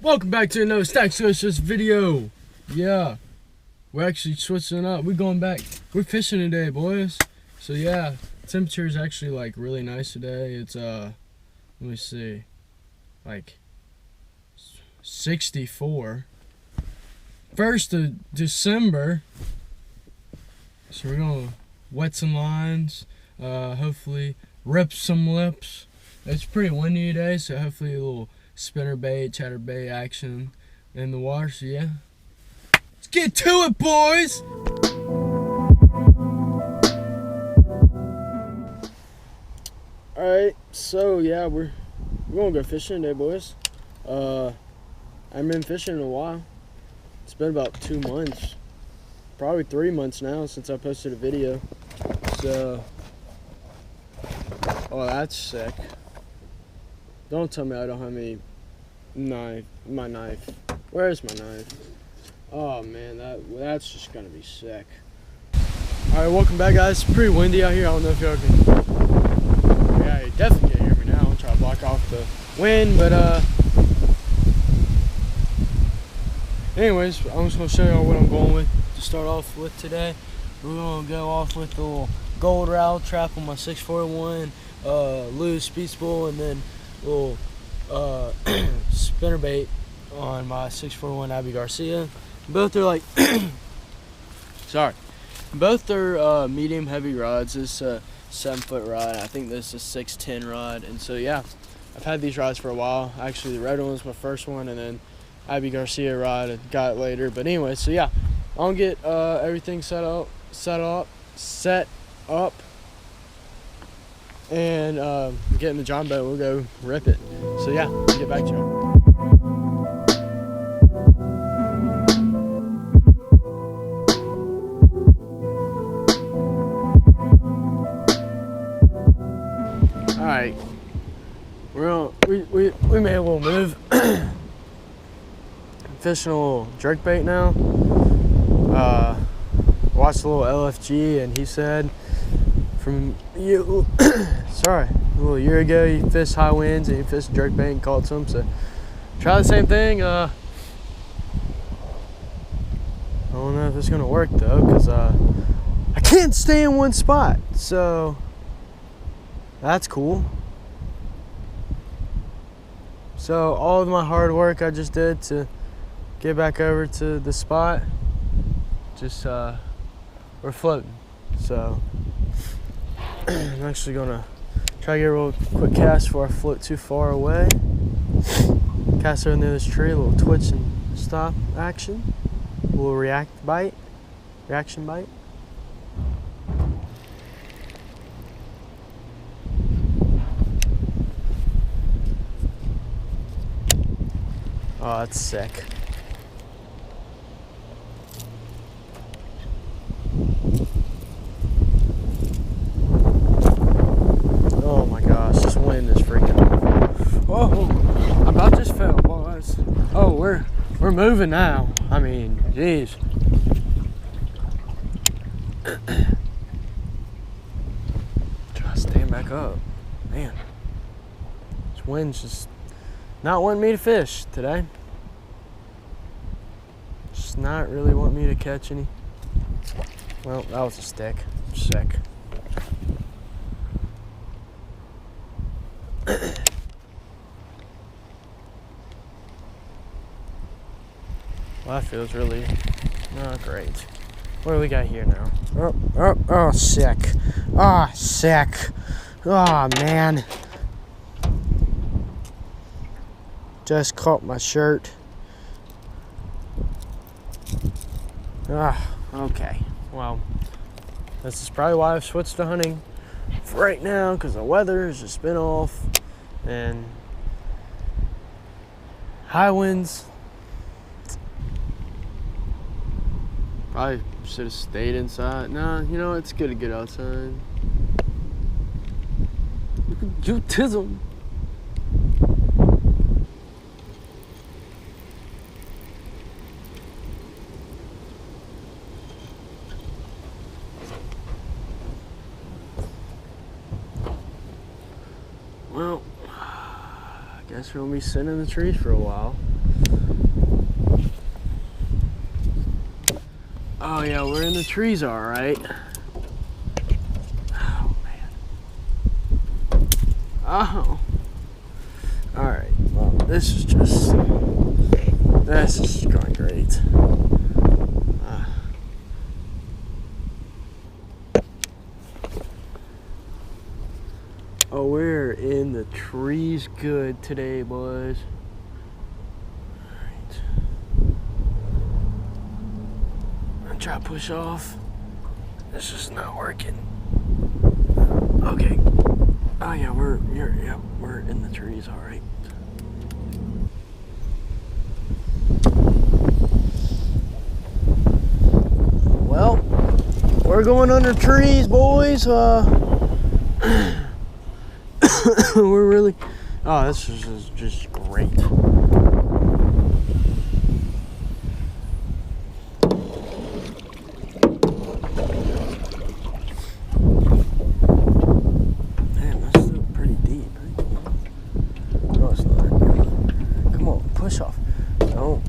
Welcome back to another Stack Socials video. Yeah, we're actually switching up. We're going back. We're fishing today, boys. So yeah, temperature is actually like really nice today. It's let me see, like 64. 1st of December. So we're gonna wet some lines. Hopefully rip some lips. It's pretty windy today, so hopefully a little spinnerbait, chatterbait action in the water. So yeah, let's get to it, boys. All right, so yeah, we're gonna go fishing today, boys. I haven't been fishing in a while. It's been about 2 months, probably 3 months now since I posted a video. So, oh, that's sick. Don't tell me I don't have my knife. Where's my knife? Oh man, that's just gonna be sick. All right, welcome back, guys. It's pretty windy out here. I don't know if y'all can. Yeah, you definitely can't hear me now. I'm trying to block off the wind, but anyways, I'm just gonna show y'all what I'm going with to start off with today. We're gonna go off with the little gold rowel trap on my 641 Lewis Speed Spool, and then little spinnerbait on my 641 Abby Garcia. Both are like sorry, both are medium heavy rods. This is a 7-foot rod. I think this is a 610 rod. And so yeah, I've had these rods for a while. Actually, the red one was my first one, and then Abby Garcia rod I got later. But anyway, so yeah, I'll get everything set up, and get in the John boat. We'll go rip it. So yeah, let's get back to it. All right, we made a little move. Fishing a little jerkbait now. Watched a little LFG, and he said from you sorry, a little year ago you fished high winds and you fished jerkbait and caught some. So try the same thing. I don't know if it's gonna work though, because I can't stay in one spot. So that's cool. So all of my hard work I just did to get back over to the spot, just we're floating. So I'm actually gonna try to get a real quick cast before I float too far away. Cast over near this tree, a little twitch and stop action, a little reaction bite. Oh, that's sick. Oh my gosh, this wind is freaking off. Oh, I about just fell, boys. Oh, we're moving now. I mean, jeez. Try to stand back up. Man, this wind's just not wanting me to fish today. Just not really want me to catch any. Well, that was a stick. Sick. Well, that feels really not great. What do we got here now? Oh, sick. Oh, sick. Oh, man. Just caught my shirt. Okay. Well, this is probably why I've switched to hunting for right now, because the weather has just been off and high winds. Probably should have stayed inside. Nah, you know, it's good to get outside. Look at you, Tism. Well, I guess we'll be sitting in the trees for a while. Oh yeah, we're in the trees, all right. Oh man. Oh. All right. Well, this is going great. Oh, we're in the trees good today, boys. Alright. I'm trying to push off. This is not working. Okay. Oh yeah, we're in the trees, alright. Well, we're going under trees, boys. We're really, oh, this is just great. Man, that's still pretty deep. No, it's not. Come on, push off. Don't.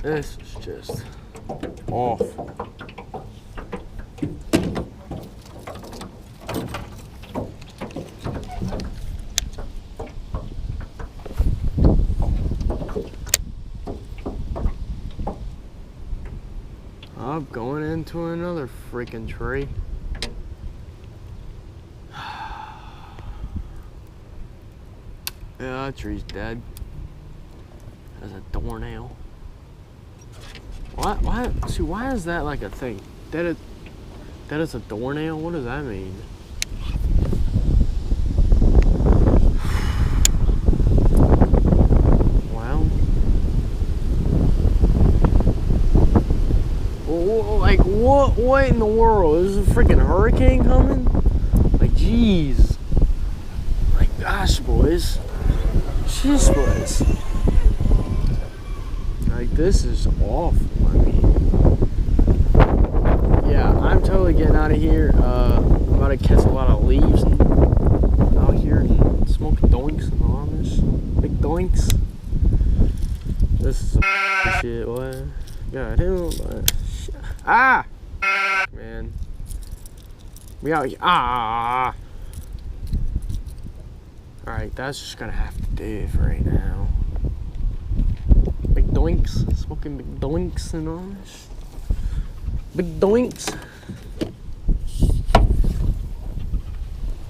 This is just awful. I'm going into another freaking tree. Yeah, that tree's dead. That's a doornail. Why? See, why is that like a thing? That is a doornail? What does that mean? Well, like what in the world? Is a freaking hurricane coming? Like, jeez. Like, gosh, boys. Jeez, boys. Like, this is awful. I mean, yeah, I'm totally getting out of here. I'm about to catch a lot of leaves and out here and smoking doinks and all this. Big doinks. This is some shit, what? God, ah! Man. We out here. Ah! Alright, that's just gonna have to do for right now. Big doinks, smoking big doinks and all this. Big doinks.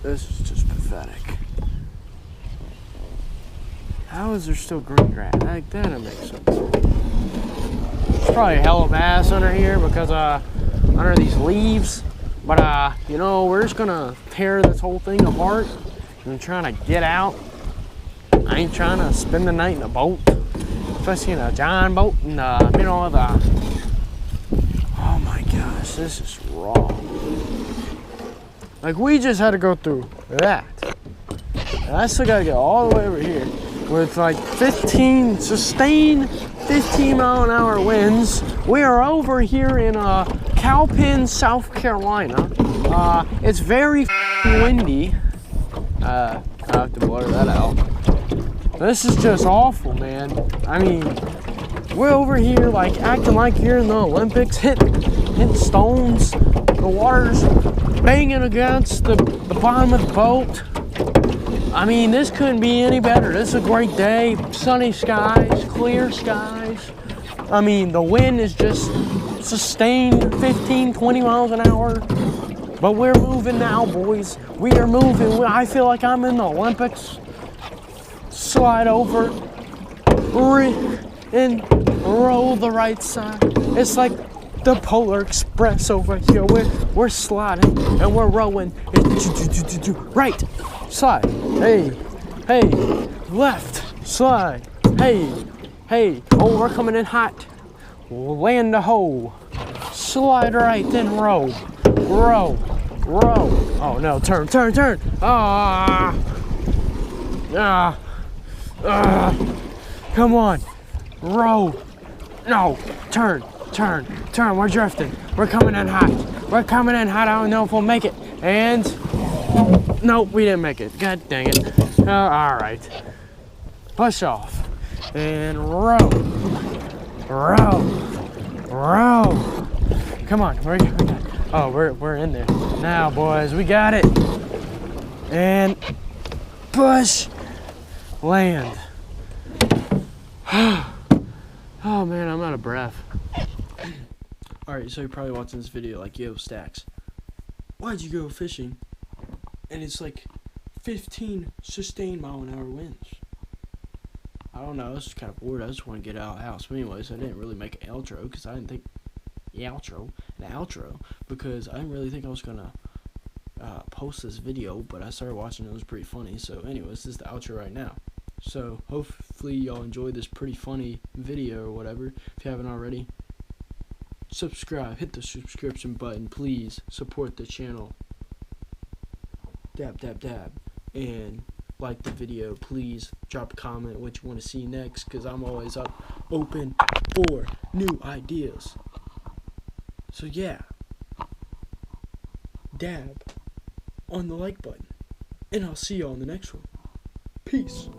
This is just pathetic. How is there still green grass? Like, that don't make sense. There's probably a hell of ass under here because under these leaves. But you know, we're just gonna tear this whole thing apart and trying to get out. I ain't trying to spend the night in a boat. Especially in a giant boat in the middle of the... Oh my gosh, this is wrong. Like, we just had to go through that. And I still gotta get all the way over here with like 15 sustained 15-mile-an-hour winds. We are over here in Cowpen, South Carolina. It's very windy. I have to blur that out. This is just awful, man. I mean, we're over here like acting like you're in the Olympics, hitting stones. The water's banging against the bottom of the boat. I mean, this couldn't be any better. This is a great day. Sunny skies, clear skies. I mean, the wind is just sustained 15, 20 miles an hour. But we're moving now, boys. We are moving. I feel like I'm in the Olympics. Slide over, and roll the right side. It's like the Polar Express over here. We're sliding and we're rowing. Right, slide. Hey, left, slide. Hey. Oh, we're coming in hot. Land a hoe. Slide right, then row. Oh no, turn. Come on, row No, turn. We're drifting. We're coming in hot. I don't know if we'll make it. And nope, we didn't make it. God dang it. All right. Push off and row. Come on, we're in there now, boys. We got it. And push, land. Oh man, I'm out of breath. Alright, so you're probably watching this video like, yo, Stacks, why'd you go fishing? And it's like 15 sustained mile-an-hour winds. I don't know, I was just kind of bored. I just want to get out of the house. But anyways, I didn't really make an outro because I didn't think because I didn't really think I was gonna post this video, but I started watching it. It was pretty funny. So anyways, this is the outro right now. So hopefully y'all enjoyed this pretty funny video or whatever. If you haven't already, subscribe, hit the subscription button, please support the channel. Dab, and like the video. Please drop a comment what you want to see next, because I'm always open for new ideas. So yeah, dab on the like button, and I'll see y'all in the next one. Peace.